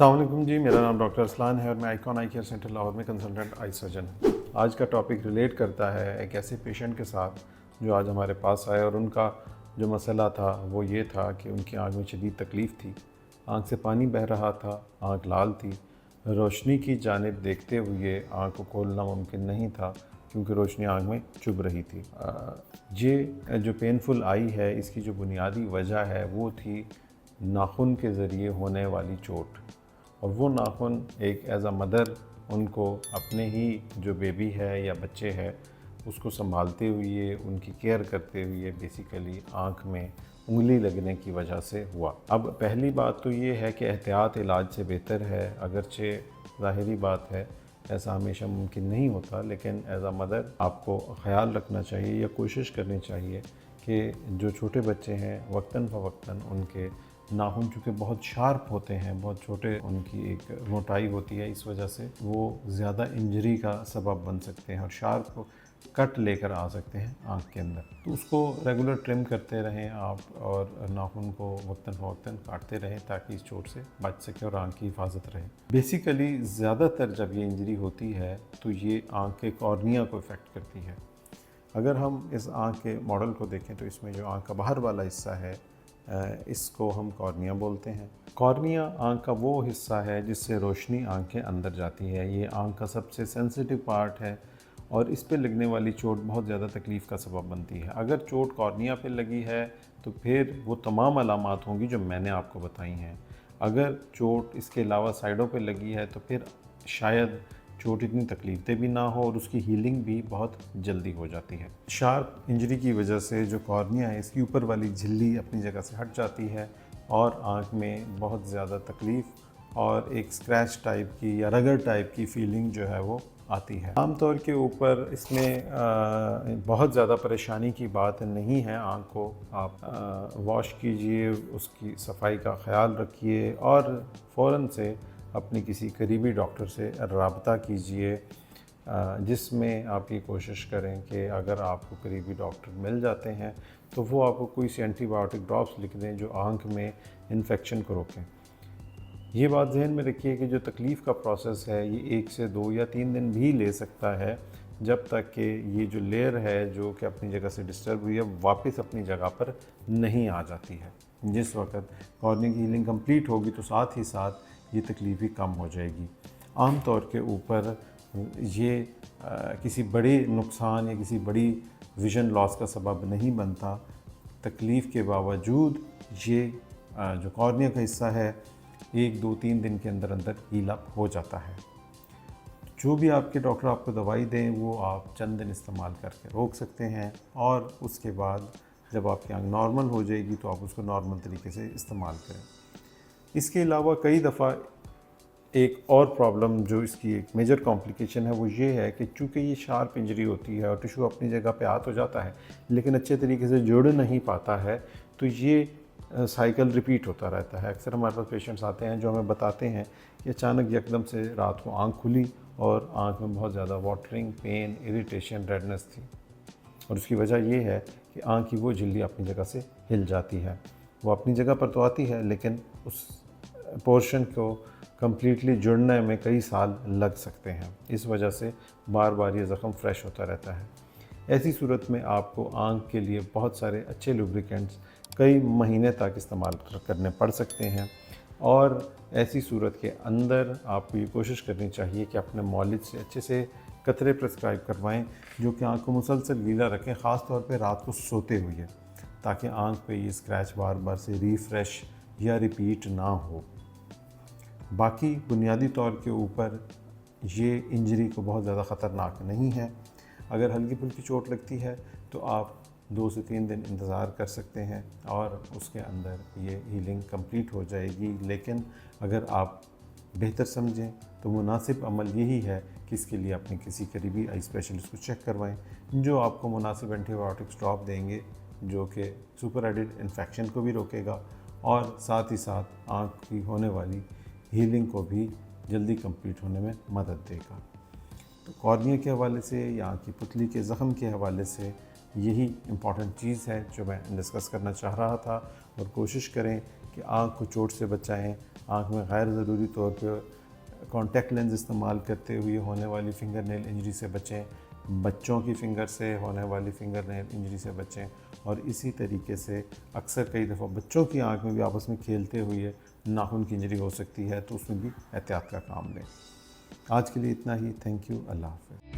अस्सलाम वालेकुम जी, मेरा नाम डॉक्टर असलान है और मैं आइकॉन आई केयर सेंटर लाहौर में कंसल्टेंट आई सर्जन हूँ। आज का टॉपिक रिलेट करता है एक ऐसे पेशेंट के साथ जो आज हमारे पास आए और उनका जो मसला था वो ये था कि उनकी आँख में शदीद तकलीफ़ थी। आँख से पानी बह रहा था, आँख लाल थी, रोशनी की जानिब देखते हुए आँख को खोलना मुमकिन नहीं था क्योंकि रोशनी आँख में चुभ रही थी। ये जो पेनफुल आई है, इसकी जो बुनियादी वजह है वो थी नाखून के ज़रिए होने वाली चोट। और वो नाखून एक एज़ अ मदर उनको अपने ही जो बेबी है या बच्चे है उसको संभालते हुए उनकी केयर करते हुए बेसिकली आँख में उंगली लगने की वजह से हुआ। अब पहली बात तो ये है कि एहतियात इलाज से बेहतर है, अगरचे ज़ाहिरी बात है ऐसा हमेशा मुमकिन नहीं होता, लेकिन एज़ अ मदर आपको ख़याल रखना चाहिए या कोशिश करनी चाहिए कि जो छोटे बच्चे हैं वक्तन फ़वक्तन उनके नाखून चूँकि बहुत शार्प होते हैं, बहुत छोटे उनकी एक मोटाई होती है, इस वजह से वो ज़्यादा इंजरी का सबब बन सकते हैं और शार्प कट लेकर आ सकते हैं आँख के अंदर। तो उसको रेगुलर ट्रिम करते रहें आप और नाखून को वक्तन फ़वक्तन काटते रहें ताकि इस चोट से बच सकें और आँख की हिफाजत रहे। बेसिकली ज़्यादातर जब ये इंजरी होती है तो ये आँख के कॉर्निया को इफ़ेक्ट करती है। अगर हम इस आँख के मॉडल को देखें तो इसमें जो आँख का बाहर वाला हिस्सा है इसको हम कॉर्निया बोलते हैं। कॉर्निया आँख का वो हिस्सा है जिससे रोशनी आँख के अंदर जाती है। ये आँख का सबसे सेंसिटिव पार्ट है और इस पे लगने वाली चोट बहुत ज़्यादा तकलीफ़ का सबब बनती है। अगर चोट कॉर्निया पे लगी है तो फिर वो तमाम अलामात होंगी जो मैंने आपको बताई हैं। अगर चोट इसके अलावा साइडों पे लगी है तो फिर शायद चोट इतनी तकलीफ़देह भी ना हो और उसकी हीलिंग भी बहुत जल्दी हो जाती है। शार्प इंजरी की वजह से जो कॉर्निया है इसकी ऊपर वाली झिल्ली अपनी जगह से हट जाती है और आँख में बहुत ज़्यादा तकलीफ़ और एक स्क्रैच टाइप की या रगड़ टाइप की फीलिंग जो है वो आती है। आम तौर के ऊपर इसमें बहुत ज़्यादा परेशानी की बात नहीं है। आँख को आप वॉश कीजिए, उसकी सफाई का ख़याल रखिए और फ़ौरन से अपनी किसी करीबी डॉक्टर से रब्ता कीजिए, जिसमें आप ये कोशिश करें कि अगर आपको करीबी डॉक्टर मिल जाते हैं तो वो आपको कोई सी एंटीबायोटिक ड्रॉप्स लिख दें जो आँख में इन्फेक्शन को रोकें। ये बात ज़हन में रखिए कि जो तकलीफ़ का प्रोसेस है ये 1 से 2 या 3 दिन भी ले सकता है, जब तक कि ये जो लेयर है जो कि अपनी जगह से डिस्टर्ब हुई है वापस अपनी जगह पर नहीं आ जाती है। जिस वक्त कॉर्निया की हीलिंग कंप्लीट होगी तो साथ ही साथ ये तकलीफ़ भी कम हो जाएगी। आम तौर के ऊपर ये किसी बड़े नुकसान या किसी बड़ी विज़न लॉस का सबब नहीं बनता। तकलीफ़ के बावजूद ये जो कॉर्निया का हिस्सा है 1, 2, 3 दिन के अंदर अंदर हील अप हो जाता है। जो भी आपके डॉक्टर आपको दवाई दें वो आप चंद दिन इस्तेमाल करके रोक सकते हैं और उसके बाद जब आपकी आँख नॉर्मल हो जाएगी तो आप उसको नॉर्मल तरीके से इस्तेमाल करें। इसके अलावा कई दफ़ा एक और प्रॉब्लम जो इसकी एक मेजर कॉम्प्लिकेशन है वो ये है कि चूँकि ये शार्प इंजरी होती है और टिशू अपनी जगह पे आ तो जाता है लेकिन अच्छे तरीके से जुड़ नहीं पाता है, तो ये साइकिल रिपीट होता रहता है। अक्सर हमारे पास पेशेंट्स आते हैं जो हमें बताते हैं कि अचानक एकदम से रात को आँख खुली और आँख में बहुत ज़्यादा वाटरिंग, पेन, इरिटेशन, रेडनेस थी और उसकी वजह ये है कि आँख की वो झिल्ली अपनी जगह से हिल जाती है। वो अपनी जगह पर तो आती है लेकिन उस पोर्शन को कम्प्लीटली जुड़ने में कई साल लग सकते हैं। इस वजह से बार बार ये ज़ख़म फ्रेश होता रहता है। ऐसी सूरत में आपको आँख के लिए बहुत सारे अच्छे लुब्रिकेंट्स कई महीने तक इस्तेमाल करने पड़ सकते हैं और ऐसी सूरत के अंदर आपको ये कोशिश करनी चाहिए कि अपने मौलिद से अच्छे से कतरे प्रिस्क्राइब करवाएं जो कि आँख को मुसलसल गीला रखें, ख़ास तौर पे रात को सोते हुए, ताकि आँख पे ये स्क्रैच बार बार से रिफ़्रेश या रिपीट ना हो। बाकी बुनियादी तौर के ऊपर ये इंजरी को बहुत ज़्यादा ख़तरनाक नहीं है। अगर हल्की फुल्की चोट लगती है तो आप 2 से 3 दिन इंतज़ार कर सकते हैं और उसके अंदर ये हीलिंग कंप्लीट हो जाएगी। लेकिन अगर आप बेहतर समझें तो मुनासिब अमल यही है कि इसके लिए अपने किसी करीबी आई स्पेशलिस्ट को चेक करवाएं जो आपको मुनासिब एंटीबायोटिक्स ड्रॉप देंगे जो कि सुपर एडिड इन्फेक्शन को भी रोकेगा और साथ ही साथ आँख की होने वाली हीलिंग को भी जल्दी कंप्लीट होने में मदद देगा। तो कॉर्निया के हवाले से या आँख की पुतली के ज़ख़म के हवाले से यही इम्पॉर्टेंट चीज़ है जो मैं डिस्कस करना चाह रहा था और कोशिश करें कि आँख को चोट से बचाएं, आँख में गैर ज़रूरी तौर पे कॉन्टैक्ट लेंस इस्तेमाल करते हुए होने वाली फिंगर नेल इंजरी से बचें, बच्चों की फिंगर से होने वाली फिंगर नेल इंजरी से बचें। और इसी तरीके से अक्सर कई दफ़ा बच्चों की आँख में भी आपस में खेलते हुए नाखून की इंजरी हो सकती है, तो उसमें भी एहतियात का काम लें। आज के लिए इतना ही। Thank you. अल्लाह हाफ़िज़।